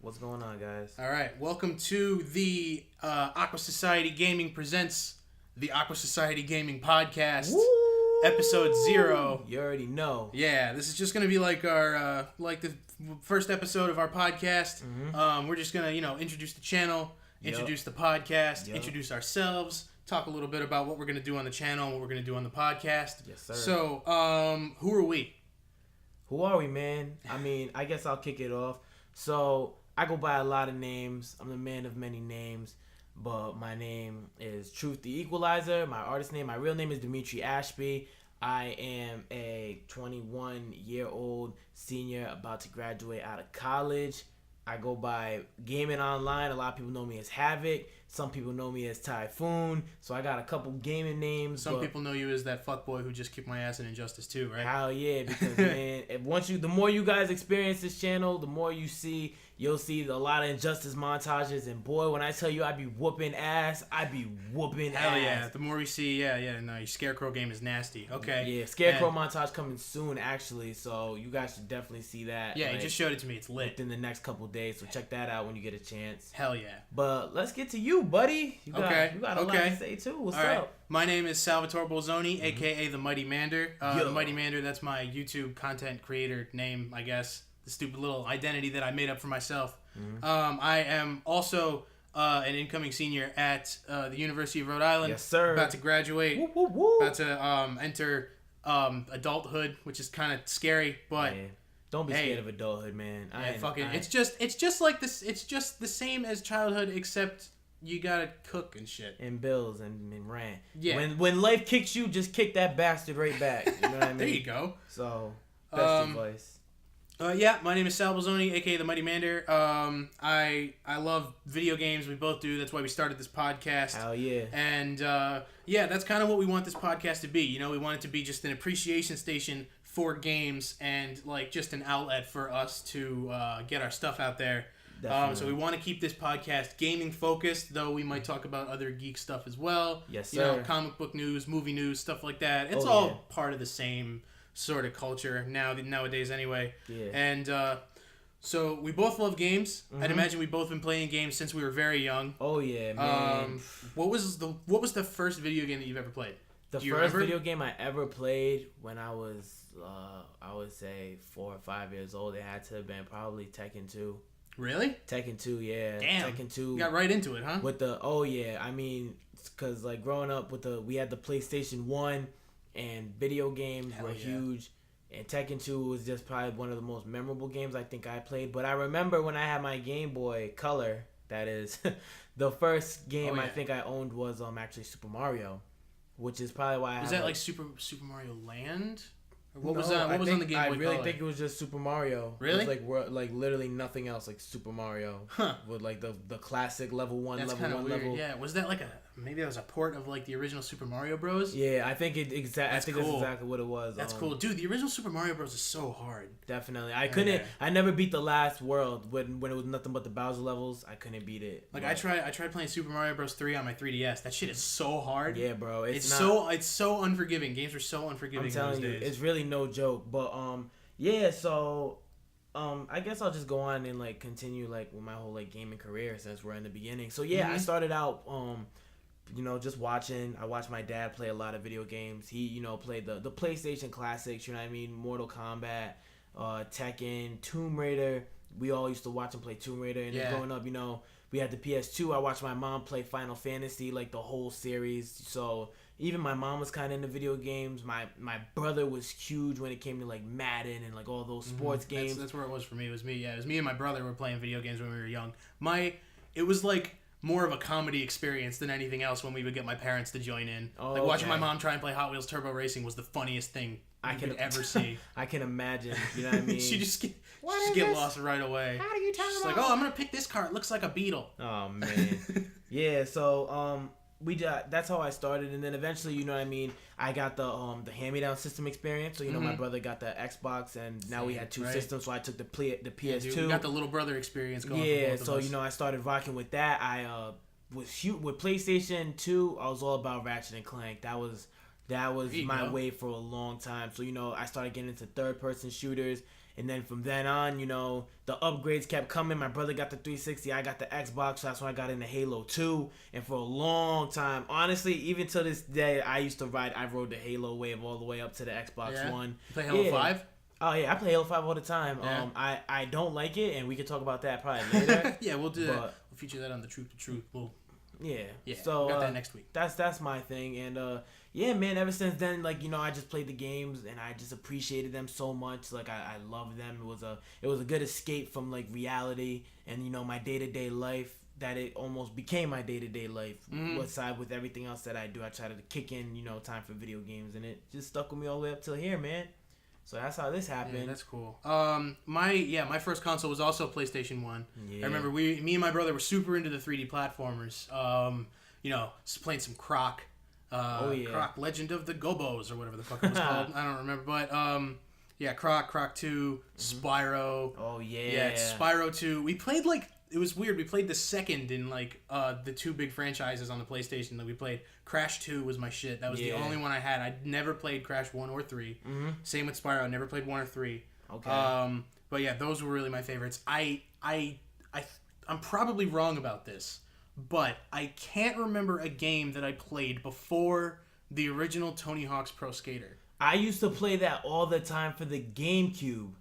What's going on, guys? All right, welcome to the Aqua Society Gaming presents the Aqua Society Gaming Podcast, episode 0. You already know. Yeah, this is just gonna be like our the first episode of our podcast. We're just gonna introduce the channel, introduce the podcast, introduce ourselves, talk a little bit about what we're gonna do on the channel and what we're gonna do on the podcast. Yes, sir. So, who are we? Who are we, man? I mean, I guess I'll kick it off. So, I go by a lot of names. I'm the man of many names. But my name is Truth the Equalizer. My artist name, my real name is Dimitri Ashby. I am a 21-year-old senior about to graduate out of college. I go by gaming online. A lot of people know me as Havoc. Some people know me as Typhoon. So I got a couple gaming names. Some people know you as that fuckboy who just kicked my ass in Injustice 2, right? Hell yeah, because man, the more you guys experience this channel, the more you'll see a lot of Injustice montages. And boy, when I tell you I be whooping ass, I be whooping ass. Hell yeah. The more we see, no, your Scarecrow game is nasty. Okay. Yeah, Scarecrow montage coming soon, actually. So you guys should definitely see that. Yeah, you just showed it to me. It's lit. Within the next couple days. So check that out when you get a chance. Hell yeah. But let's get to you, buddy. You got a lot to say, too. What's up? My name is Salvatore Bulzoni, a.k.a. TheMightyMander. TheMightyMander, that's my YouTube content creator name, I guess. The stupid little identity that I made up for myself. I am also an incoming senior at the University of Rhode Island. Yes, sir. About to graduate. Woo, woo, woo. About to enter adulthood, which is kind of scary, but... Man, don't be scared of adulthood, man. It's just like this. It's just the same as childhood, except you gotta cook and shit. And bills and rent. Yeah. When life kicks you, just kick that bastard right back. You know what I mean? There you go. So, best advice. My name is Sal Bulzoni, a.k.a. TheMightyMander. I love video games. We both do. That's why we started this podcast. Hell yeah. And, that's kind of what we want this podcast to be. You know, we want it to be just an appreciation station for games and, like, just an outlet for us to get our stuff out there. So we want to keep this podcast gaming focused, though we might talk about other geek stuff as well. Yes, sir. You know, comic book news, movie news, stuff like that. It's all part of the same sort of culture nowadays anyway. Yeah. And so we both love games. I'd imagine we've both been playing games since we were very young. Oh yeah, man. What was the first video game that you've ever played? The first video game I ever played when I was I would say 4 or 5 years old, it had to have been probably Tekken 2. Really? Tekken 2, yeah. Damn. Tekken 2. You got right into it, huh? I mean, because like growing up we had the PlayStation 1 and video games were huge. And Tekken 2 was just probably one of the most memorable games I think I played. But I remember when I had my Game Boy Color, that is, the first game I think I owned was actually Super Mario, which is probably why I was that like Super Mario Land? Or what was on the Game Boy I really Color? think it was just Super Mario. Really? It was like literally nothing else, like Super Mario. Huh. With like the classic level 1, That's level 1 weird. level. Yeah, was that like maybe that was a port of like the original Super Mario Bros? Yeah, I think that's exactly what it was. That's cool. Dude, the original Super Mario Bros is so hard. Definitely. I never beat the last world when it was nothing but the Bowser levels. I couldn't beat it. Like I tried playing Super Mario Bros 3 on my 3DS. That shit is so hard. Yeah, bro. It's so unforgiving. Games were so unforgiving I'm telling you, it's really no joke. But I guess I'll just go on and like continue like with my whole like gaming career since we're in the beginning. So I started out just watching. I watched my dad play a lot of video games. He played the PlayStation classics, you know what I mean, Mortal Kombat, Tekken, Tomb Raider. We all used to watch him play Tomb Raider. And then growing up, we had the PS2. I watched my mom play Final Fantasy, like the whole series. So even my mom was kind of into video games. My brother was huge when it came to like Madden and like all those sports games. That's where it was for me. It was me. Yeah, it was me and my brother were playing video games when we were young. It was like more of a comedy experience than anything else when we would get my parents to join in. Like watching my mom try and play Hot Wheels Turbo Racing was the funniest thing I could ever see. I can imagine. You know what I mean? She just get lost right away. How do you tell She's like, oh, I'm gonna pick this car. It looks like a beetle. Oh man. Yeah. So that's how I started, and then eventually, you know what I mean, I got the hand-me-down system experience. So my brother got the Xbox, and now we had two systems. So I took the PS2. Yeah, dude, we got the little brother experience going. Yeah, so I started rocking with that. I was huge with PlayStation 2. I was all about Ratchet and Clank. That was my way for a long time. So I started getting into third-person shooters. And then from then on, you know, the upgrades kept coming. My brother got the 360. I got the Xbox. So that's when I got into Halo 2. And for a long time, honestly, even to this day, I rode the Halo wave all the way up to the Xbox One. You play Halo 5? Oh, yeah. I play Halo 5 all the time. Yeah. I don't like it, and we can talk about that probably later. Yeah, we'll do that. We'll feature that on the Truth to Truth. Yeah. So we got that next week. That's my thing. And yeah, man, ever since then, like, you know, I just played the games and I just appreciated them so much. Like, I loved them. It was a good escape from like reality and, you know, my day-to-day life, that it almost became my day-to-day life. Aside with everything else that I do, I try to kick in, you know, time for video games, and it just stuck with me all the way up till here, man. So that's how this happened. Yeah, that's cool. My first console was also PlayStation 1. Yeah. I remember me and my brother were super into the 3D platformers. You know, just playing some Croc. Croc Legend of the Gobos or whatever the fuck it was called. I don't remember, but Croc 2, Spyro. Oh yeah. Yeah, Spyro 2. We played it was weird. We played the second in the two big franchises on the PlayStation that we played. Crash 2 was my shit. That was the only one I had. I'd never played Crash 1 or 3. Mm-hmm. Same with Spyro. I never played 1 or 3. Okay. But yeah, those were really my favorites. I'm probably wrong about this, but I can't remember a game that I played before the original Tony Hawk's Pro Skater. I used to play that all the time for the GameCube.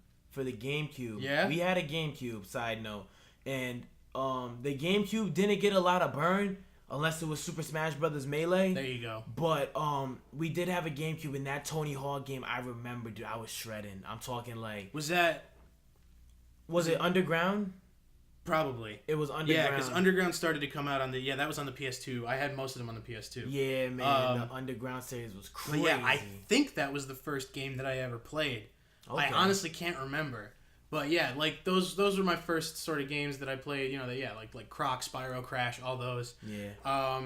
Yeah? We had a GameCube, side note. And the GameCube didn't get a lot of burn unless it was Super Smash Brothers Melee. There you go. But we did have a GameCube, and that Tony Hawk game, I remember, dude, I was shredding. I'm talking like... Was it Underground? Probably. It was Underground. Yeah, because Underground started to come out on that was on the PS2. I had most of them on the PS2. Yeah, man, the Underground series was crazy. But yeah, I think that was the first game that I ever played. Okay. I honestly can't remember. But yeah, like those were my first sort of games that I played. You know, like Croc, Spyro, Crash, all those. Yeah.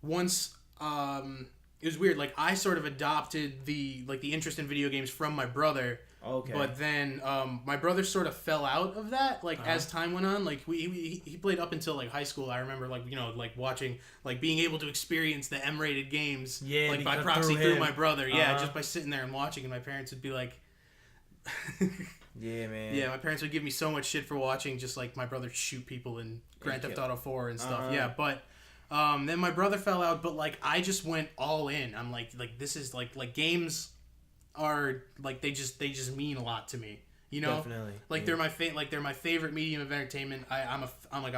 Once it was weird. Like I sort of adopted the interest in video games from my brother. Okay. But then my brother sort of fell out of that. Like as time went on, like he played up until like high school. I remember watching, being able to experience the M-rated games. Yeah. Like by proxy through my brother. Yeah, just by sitting there and watching, and my parents would be like. Yeah, man. Yeah, my parents would give me so much shit for watching just like my brother shoot people in Grand Theft Auto 4 and stuff. Yeah, but then my brother fell out, but like I just went all in. I'm like this is like games are like they just mean a lot to me. You know, definitely. Like they're my favorite medium of entertainment. I'm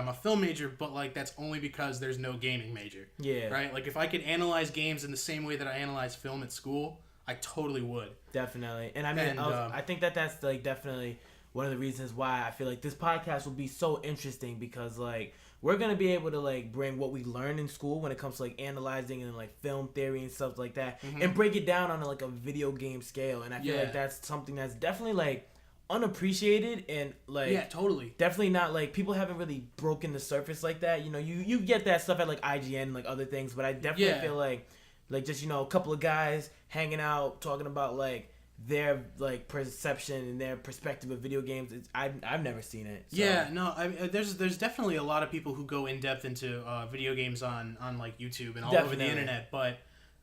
a film major, but like that's only because there's no gaming major. Yeah. Right. Like if I could analyze games in the same way that I analyze film at school, I totally would. Definitely. And I mean, I think that's like definitely one of the reasons why I feel like this podcast will be so interesting, because like we're going to be able to like bring what we learned in school when it comes to like analyzing and like film theory and stuff like that, and break it down on like a video game scale. And I feel like that's something that's definitely like unappreciated, and like totally definitely not like people haven't really broken the surface like that. You know, you get that stuff at like IGN and like other things, but I definitely feel like just, you know, a couple of guys hanging out talking about like their like perception and their perspective of video games. I've never seen it. So. Yeah, no, there's definitely a lot of people who go in depth into video games on like YouTube and all over the internet. But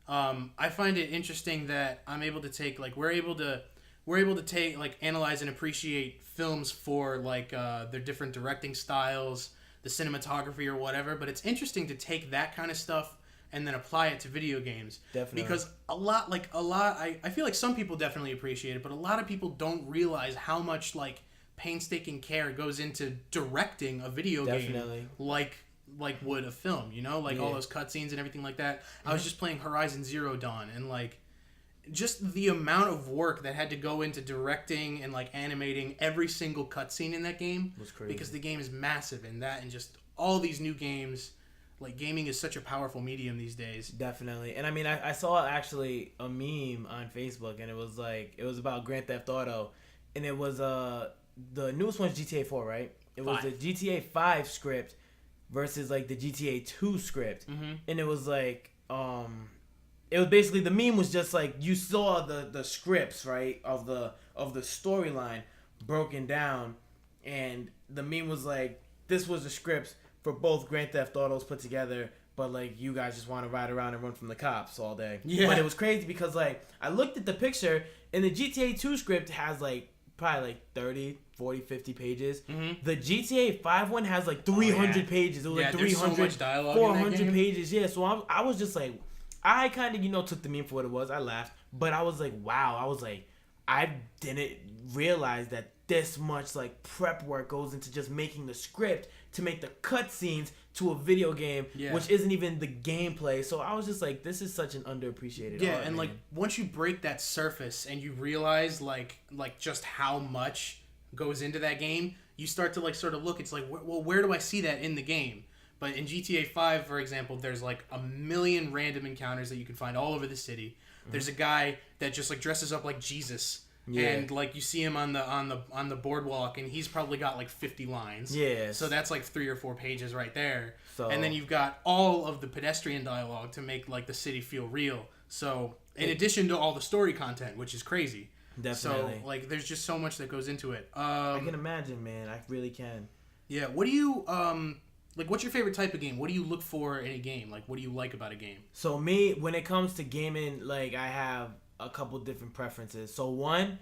I find it interesting that I'm able to take like we're able to take like analyze and appreciate films for like their different directing styles, the cinematography or whatever. But it's interesting to take that kind of stuff and then apply it to video games. Definitely. Because I feel like some people definitely appreciate it, but a lot of people don't realize how much like painstaking care goes into directing a video game like would a film, you know? Like all those cutscenes and everything like that. I was just playing Horizon Zero Dawn, and like just the amount of work that had to go into directing and like animating every single cutscene in that game was crazy. Because the game is massive, and just all these new games. Like, gaming is such a powerful medium these days. Definitely. And I mean, I saw actually a meme on Facebook, and it was about Grand Theft Auto, and it was the newest one's GTA 4, right? It was the GTA 5 script versus like the GTA 2 script. And it was like it was basically, the meme was just like you saw the scripts, right, of the storyline broken down, and the meme was like, this was the scripts for both Grand Theft Autos put together, but like you guys just want to ride around and run from the cops all day. Yeah. But it was crazy because like I looked at the picture, and the GTA 2 script has like probably like 30, 40, 50 pages. Mm-hmm. The GTA 5 one has like 300 pages. It was like 300, so much dialogue 400 pages. Yeah, so I was just like, I kind of, took the meme for what it was. I laughed. But I was like, wow. I was like, I didn't realize that this much like prep work goes into just making the script to make the cutscenes to a video game, which isn't even the gameplay. So I was just like, this is such an underappreciated art, and man. like once you break that surface and you realize like just how much goes into that game, you start to like sort of look. It's like, well, where do I see that in the game? But in GTA 5, for example, there's like a million random encounters that you can find all over the city. Mm-hmm. There's a guy that just like dresses up like Jesus. Yeah. And like you see him on the boardwalk, and he's probably got like 50 lines. Yeah. So that's like 3 or 4 pages right there. So, and then you've got all of the pedestrian dialogue to make like the city feel real. So in addition to all the story content, which is crazy. Definitely. So like there's just so much that goes into it. I can imagine, man. I really can. Yeah. What do you like? What's your favorite type of game? What do you look for in a game? Like, what do you like about a game? So me, when it comes to gaming, like I have a couple different preferences. So one,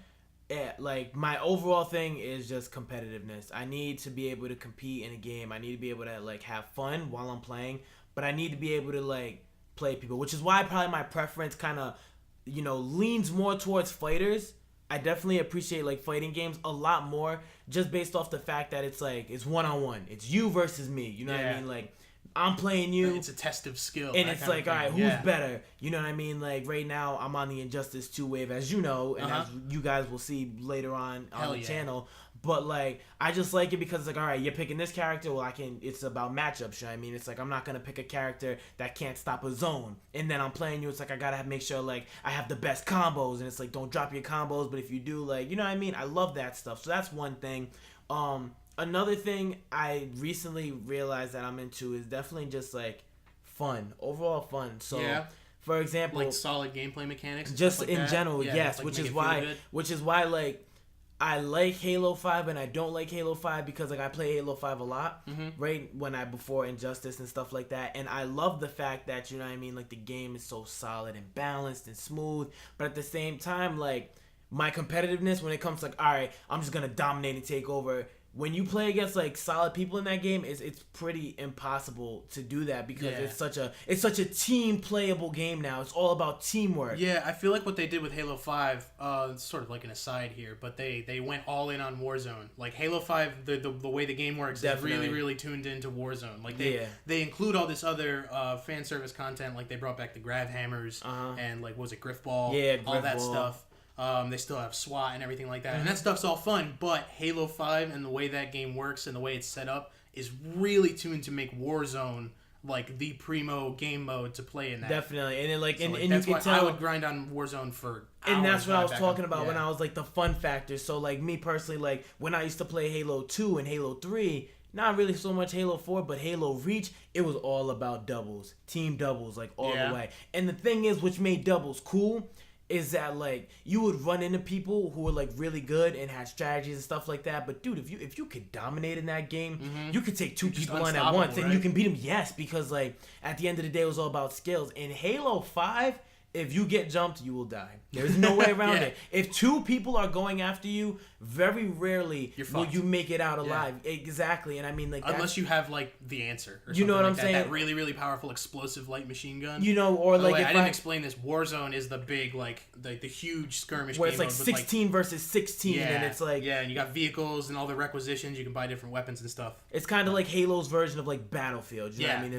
like my overall thing is just competitiveness. I need to be able to compete in a game. I need to be able to like have fun while I'm playing, but I need to be able to like play people, which is why probably my preference kind of, leans more towards fighters. I definitely appreciate like fighting games a lot more just based off the fact that it's like it's one-on-one. It's you versus me. You know what I mean? Like I'm playing you. It's a test of skill. And it's like, all right, who's better? You know what I mean? Like right now I'm on the Injustice 2 wave, as you know, and as you guys will see later on the channel. But like I just like it because it's like, all right, you're picking this character, well it's about matchups, you know what I mean? It's like I'm not gonna pick a character that can't stop a zone. And then I'm playing you, it's like I gotta make sure like I have the best combos, and it's like don't drop your combos, but if you do, like, you know what I mean? I love that stuff. So that's one thing. Another thing I recently realized that I'm into is definitely just like fun. Overall fun. So for example, like solid gameplay mechanics, just like in that. general, yes, like which is why like I like Halo 5 and I don't like Halo 5 because like I play Halo 5 a lot, right? Before Injustice and stuff like that, and I love the fact that, you know what I mean, like the game is so solid and balanced and smooth, but at the same time, like my competitiveness when it comes to like, all right, I'm just gonna dominate and take over. When you play against like solid people in that game, it's pretty impossible to do that because it's such a team playable game now. It's all about teamwork. Yeah, I feel like what they did with Halo 5, it's sort of like an aside here, but they went all in on Warzone. Like Halo 5, the way the game works is really, really tuned into Warzone. Like they include all this other fan service content, like they brought back the grav hammers and like was it Griffball? Yeah, all that stuff. They still have SWAT and everything like that. And that stuff's all fun, but Halo 5 and the way that game works and the way it's set up is really tuned to make Warzone like the primo game mode to play in that. Definitely. And then like, so, and, like and you can tell I would grind on Warzone for hours. And that's what I was talking about when I was like the fun factor. So like me personally, like when I used to play Halo 2 and Halo 3, not really so much Halo 4, but Halo Reach, it was all about doubles. Team doubles, like all the way. And the thing is, which made doubles cool, is that like you would run into people who were like really good and had strategies and stuff like that. But dude, if you could dominate in that game, you could take two people on at once and you can beat them. Yes, because like at the end of the day, it was all about skills. In Halo 5, if you get jumped, you will die. There's no way around it. If two people are going after you, very rarely will you make it out alive. Exactly. And I mean, like, unless you have like the answer. Or you know what like I'm saying? That really, really powerful explosive light machine gun. You know, or like, I didn't explain this. Warzone is the big like the huge skirmish where game it's like 16 versus 16, and it's like and you got vehicles and all the requisitions. You can buy different weapons and stuff. It's kind of like Halo's version of like Battlefield. You know what I mean?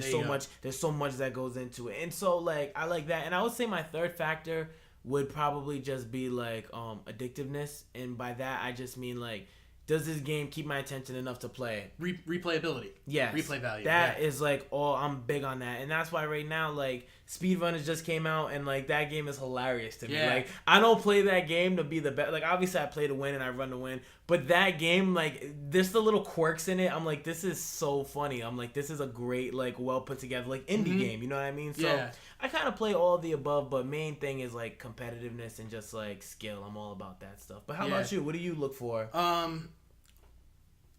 There's so much that goes into it, and so like I like that. And I would say my third factor would probably just be like addictiveness, and by that I just mean like, does this game keep my attention enough to play it? Replayability. Yes. Replay value. That is like I'm big on that, and that's why right now like Speedrunners just came out, and like that game is hilarious to me. Like I don't play that game to be the best. Like obviously I play to win and I run to win, but that game, like there's the little quirks in it. I'm like, this is so funny. I'm like, this is a great like well put together like indie game. You know what I mean? So I kind of play all of the above, but main thing is like competitiveness and just like skill. I'm all about that stuff. But how about you? What do you look for?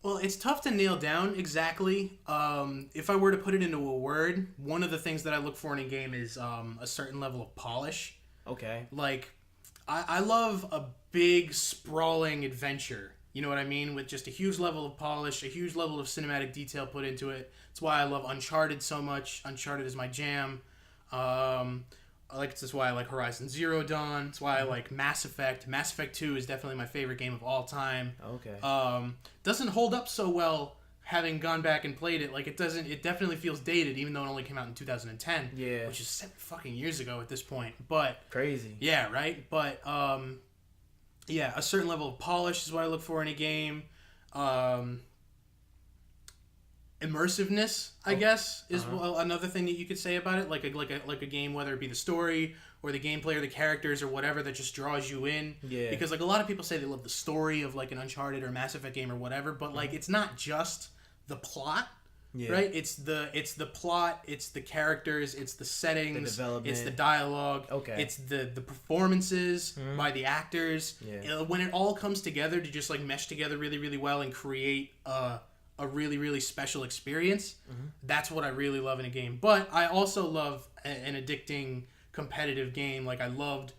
Well, it's tough to nail down exactly. If I were to put it into a word, one of the things that I look for in a game is a certain level of polish. Okay. Like, I love a big sprawling adventure. You know what I mean? With just a huge level of polish, a huge level of cinematic detail put into it. That's why I love Uncharted so much. Uncharted is my jam. That's why I like Horizon Zero Dawn. That's why I like Mass Effect. Mass Effect 2 is definitely my favorite game of all time. Okay. Doesn't hold up so well having gone back and played it. Like, it definitely feels dated, even though it only came out in 2010. Yeah. Which is 7 fucking years ago at this point. But crazy. Yeah, right? But, yeah, a certain level of polish is what I look for in a game. Immersiveness, I guess, is another thing that you could say about it. Like a game, whether it be the story or the gameplay or the characters or whatever, that just draws you in. Yeah. Because like a lot of people say they love the story of like an Uncharted or Mass Effect game or whatever, but like it's not just the plot. Yeah. Right? It's the plot, it's the characters, it's the settings, the development, it's the dialogue, it's the performances by the actors. Yeah. When it all comes together to just like mesh together really, really well and create a really, really special experience, that's what I really love in a game. But I also love an addicting competitive game. Like I loved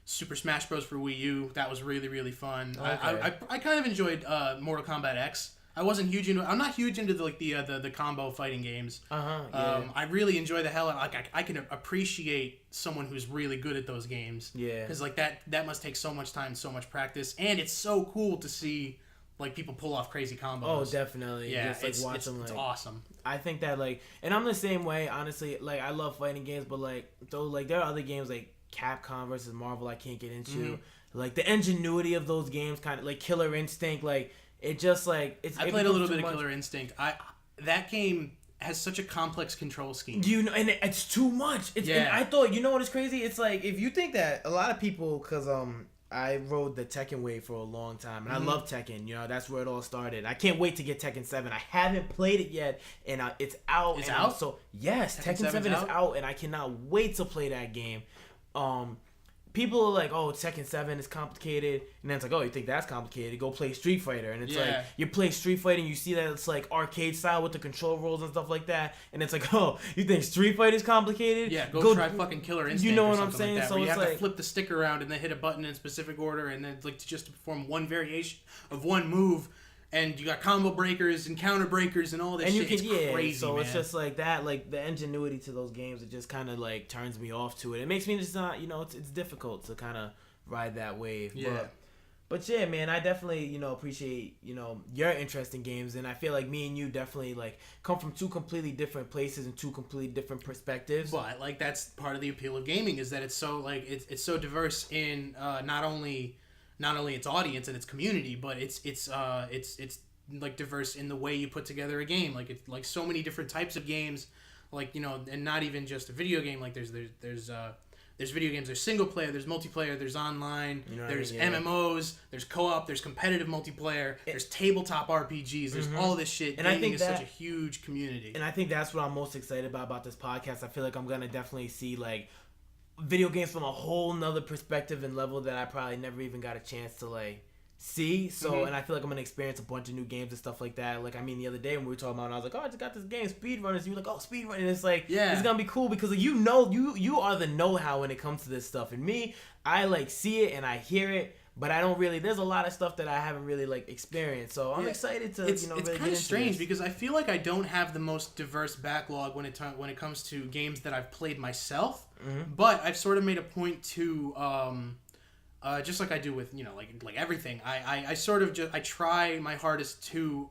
Super Smash Bros. For Wii U. That was really, really fun. Okay. I kind of enjoyed Mortal Kombat X. I'm not huge into the combo fighting games. Yeah. I really enjoy the hell out. Like I can appreciate someone who's really good at those games. Yeah. Because like that must take so much time, so much practice, and it's so cool to see like people pull off crazy combos. Oh, definitely. Yeah, just, like, it's awesome. I think that and I'm the same way. Honestly, like I love fighting games, but there are other games like Capcom versus Marvel I can't get into. Like the ingenuity of those games, kind of like Killer Instinct, like. It just I played a little bit of Killer Instinct. That game has such a complex control scheme. And it's too much. And I thought, you know what is crazy? It's like if you think that a lot of people, because I rode the Tekken wave for a long time, and I love Tekken. You know, that's where it all started. I can't wait to get Tekken 7. I haven't played it yet, and it's out. It's out. So yes, Tekken 7 is out, and I cannot wait to play that game. People are like, oh, Tekken 7 is complicated. And then it's like, oh, you think that's complicated? Go play Street Fighter. And it's like, you play Street Fighter and you see that it's like arcade style with the control rolls and stuff like that. And it's like, oh, you think Street Fighter is complicated? Yeah, go try fucking Killer Instinct. You know what I'm saying? Like so you have to flip the stick around and then hit a button in a specific order and then just to perform one variation of one move. And you got combo breakers and counter breakers and all this shit. It's crazy, so man. It's just like that, like the ingenuity to those games, it just kind of like turns me off to it. It makes me just not, it's difficult to kind of ride that wave. Yeah. But yeah, man, I definitely, appreciate, your interest in games. And I feel like me and you definitely like come from two completely different places and two completely different perspectives. But like that's part of the appeal of gaming is that it's so like it's so diverse in not only its audience and its community, but it's like diverse in the way you put together a game. Like it's like so many different types of games, like and not even just a video game. Like there's video games. There's single player. There's multiplayer. There's online. There's MMOs. There's co-op. There's competitive multiplayer. There's tabletop RPGs. There's all this shit. And gaming I think is such a huge community. And I think that's what I'm most excited about this podcast. I feel like I'm gonna definitely see like video games from a whole nother perspective and level that I probably never even got a chance to like see. So and I feel like I'm gonna experience a bunch of new games and stuff like that. Like the other day when we were talking about it, I was like, oh, I just got this game, Speedrunners. And you were like, oh, Speedrunning. And it's like, it's gonna be cool because you are the know-how when it comes to this stuff. And me, I like see it and I hear it, but I don't really. There's a lot of stuff that I haven't really like experienced. So I'm excited to it's really kind of strange because I feel like I don't have the most diverse backlog when it comes to games that I've played myself. But I've sort of made a point to just like I do with like everything. I sort of I try my hardest to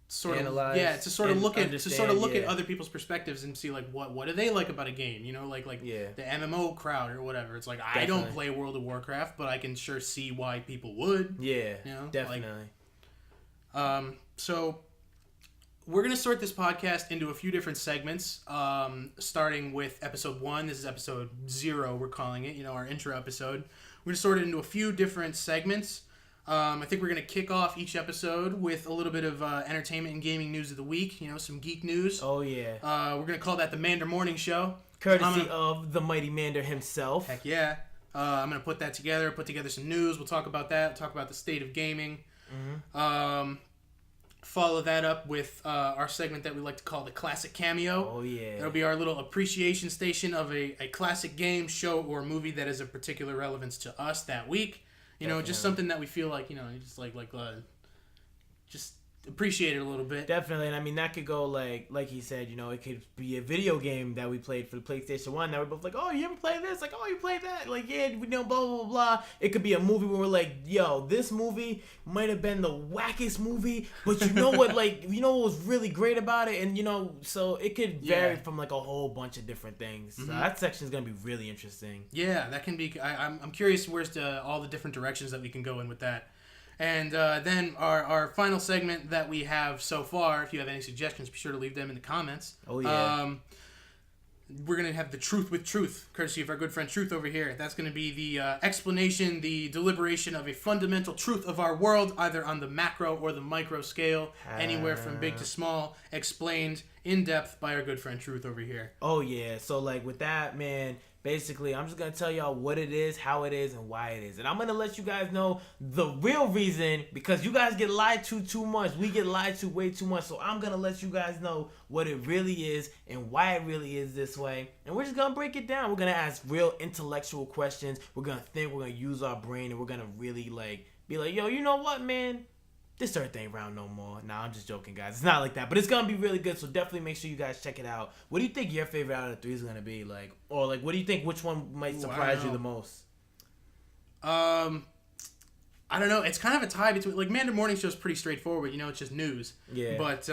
sort analyze, of to sort of look at other people's perspectives and see like what do they like about a game, like the MMO crowd or whatever. It's like I don't play World of Warcraft, but I can sure see why people would. Definitely. So we're going to sort this podcast into a few different segments, starting with episode 1. This is episode 0, we're calling it, our intro episode. We're going to sort it into a few different segments. I think we're going to kick off each episode with a little bit of entertainment and gaming news of the week, some geek news. Oh, yeah. We're going to call that the Mander Morning Show. Courtesy of the Mighty Mander himself. Heck yeah. I'm going to put together some news. We'll talk about that, talk about the state of gaming. follow that up with our segment that we like to call the Classic Cameo. Oh, yeah. It'll be our little appreciation station of a classic game, show, or movie that is of particular relevance to us that week. You know, just something that we feel like, you know, just just appreciate it a little bit. Definitely. And I mean, that could go like he said, you know, it could be a video game that we played for the PlayStation 1 that we're both like, oh, you ever play this? Like, oh, you played that? Like, yeah, we know, blah, blah, blah, blah. It could be a movie where we're like, yo, this movie might have been the wackest movie, but you know what, like, you know what was really great about it? And, you know, so it could vary from like a whole bunch of different things. So that section is going to be really interesting. Yeah, that can be, I'm curious where's all the different directions that we can go in with that. And then our final segment that we have so far, if you have any suggestions, be sure to leave them in the comments. Oh, yeah. We're going to have the Truth with Truth, courtesy of our good friend Truth over here. That's going to be the explanation, the deliberation of a fundamental truth of our world, either on the macro or the micro scale, anywhere from big to small, explained in depth by our good friend Truth over here. Oh, yeah. So, like, with that, man, basically, I'm just going to tell y'all what it is, how it is, and why it is. And I'm going to let you guys know the real reason, because you guys get lied to too much. We get lied to way too much. So I'm going to let you guys know what it really is and why it really is this way. And we're just going to break it down. We're going to ask real intellectual questions. We're going to think. We're going to use our brain. And we're going to really, like, be like, yo, you know what, man? This earth ain't round no more. Nah, I'm just joking, guys. It's not like that. But it's going to be really good, so definitely make sure you guys check it out. What do you think your favorite out of the three is going to be? Like, or, like, what do you think, which one might surprise you the most? I don't know. It's kind of a tie between... Like, Mander Morning Show is pretty straightforward. You know, it's just news. Yeah. But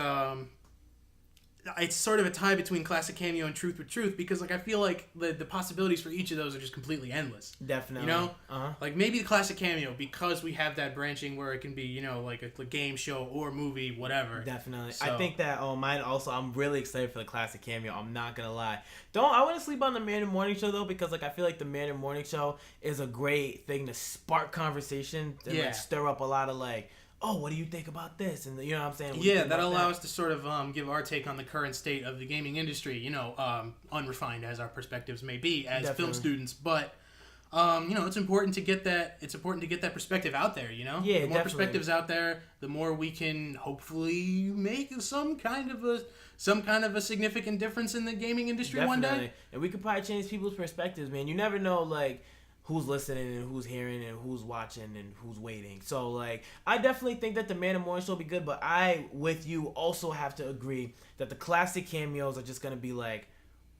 it's sort of a tie between Classic Cameo and Truth with Truth because, like, I feel like the possibilities for each of those are just completely endless. Definitely. You know? Like, maybe the Classic Cameo because we have that branching where it can be, you know, like a game show or movie, whatever. Definitely. So. I think that, mine also, I'm really excited for the Classic Cameo. I'm not going to lie. I wouldn't sleep on the Mander Morning Show, though, because, like, I feel like the Mander Morning Show is a great thing to spark conversation and, like, stir up a lot of, like, oh, what do you think about this? And you know what I'm saying? Yeah, that'll allow us to sort of give our take on the current state of the gaming industry, you know, unrefined as our perspectives may be as film students. But, you know, it's important to get that perspective out there, you know? Yeah, the more perspectives out there, the more we can hopefully make some kind of a significant difference in the gaming industry one day. And we could probably change people's perspectives, man. You never know, like, who's listening and who's hearing and who's watching and who's waiting. So, like, I definitely think that the Mander Morning Show will be good, but I, with you, also have to agree that the Classic Cameos are just going to be, like,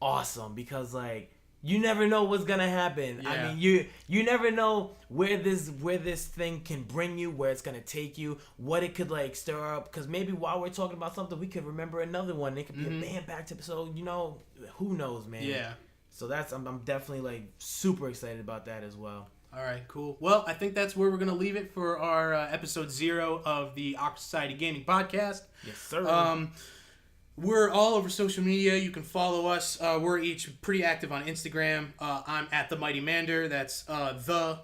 awesome because, like, you never know what's going to happen. Yeah. I mean, you never know where this thing can bring you, where it's going to take you, what it could, like, stir up. Because maybe while we're talking about something, we could remember another one. It could be a band-backed episode. You know, who knows, man. Yeah. So I'm definitely, like, super excited about that as well. All right, cool. Well, I think that's where we're going to leave it for our episode 0 of the Aqua Society Gaming Podcast. Yes, sir. We're all over social media. You can follow us. We're each pretty active on Instagram. I'm at TheMightyMander. That's the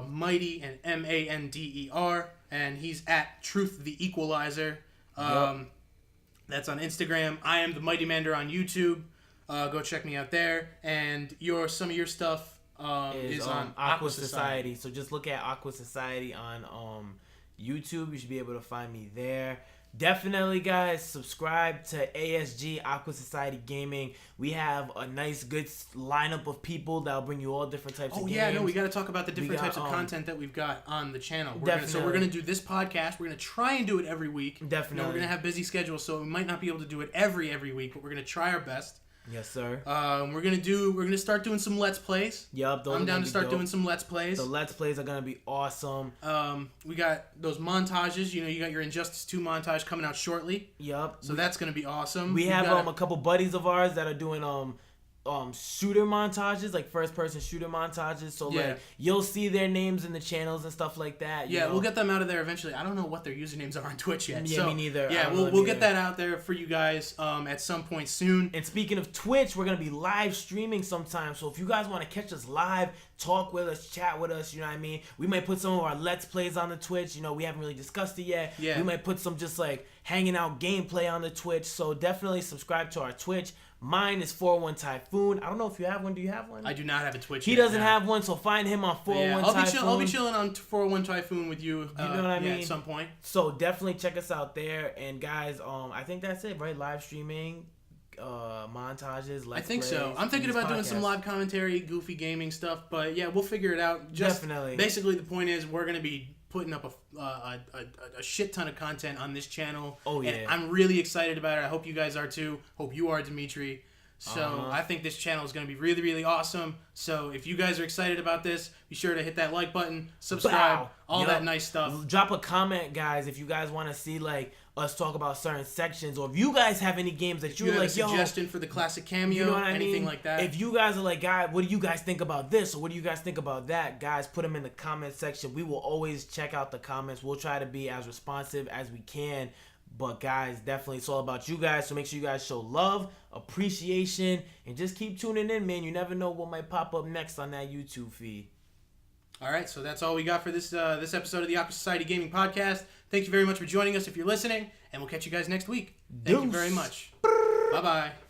Mighty and Mander. And he's at Truth the Equalizer. That's on Instagram. I am TheMightyMander on YouTube. Go check me out there. And some of your stuff is on Aqua Society. So just look at Aqua Society on YouTube. You should be able to find me there. Definitely, guys, subscribe to ASG, Aqua Society Gaming. We have a nice, good lineup of people that'll bring you all different types of games. Oh, yeah, no, we got to talk about the different types of content that we've got on the channel. So we're going to do this podcast. We're going to try and do it every week. Definitely. You know, we're going to have busy schedules, so we might not be able to do it every week, but we're going to try our best. Yes, sir. We're gonna start doing some Let's Plays. Yup, I'm down to start doing some Let's Plays. The Let's Plays are gonna be awesome. We got those montages. You know, you got your Injustice 2 montage coming out shortly. Yup. So that's gonna be awesome. We have a couple buddies of ours that are doing shooter montages, like first person shooter montages. So like you'll see their names in the channels and stuff like that. Yeah, we'll get them out of there eventually. I don't know what their usernames are on Twitch yet. Yeah, me neither. Yeah, we'll get that out there for you guys at some point soon. And speaking of Twitch, we're gonna be live streaming sometime. So if you guys want to catch us live, talk with us, chat with us, you know what I mean? We might put some of our Let's Plays on the Twitch. You know, we haven't really discussed it yet. Yeah. We might put some just like hanging out gameplay on the Twitch. So definitely subscribe to our Twitch. Mine is 401 Typhoon. I don't know if you have one. Do you have one? I do not have a Twitch. He doesn't have one, so find him on 401 Typhoon. I'll be chilling on 401 Typhoon with you. You know what I mean? At some point. So definitely check us out there. And guys, I think that's it, right? Live streaming, montages. I think so. I'm thinking about doing some live commentary, goofy gaming stuff. But yeah, we'll figure it out. Definitely. Basically, the point is we're gonna be putting up a shit ton of content on this channel. Oh yeah. And I'm really excited about it. I hope you guys are too. Hope you are, Dimitri. So I think this channel is going to be really, really awesome. So if you guys are excited about this, be sure to hit that like button, subscribe, all that nice stuff. Drop a comment, guys, if you guys want to see like us talk about certain sections, or if you guys have any games that you're like, yo, suggestion for the classic cameo, you know what I anything mean? Like that. If you guys are like, guys, what do you guys think about this, or what do you guys think about that? Guys, put them in the comment section. We will always check out the comments. We'll try to be as responsive as we can. But guys, definitely it's all about you guys. So make sure you guys show love, appreciation, and just keep tuning in, man. You never know what might pop up next on that YouTube feed. All right, so that's all we got for this episode of the Aqua Society Gaming Podcast. Thank you very much for joining us if you're listening, and we'll catch you guys next week. Thank you very much. Bye-bye.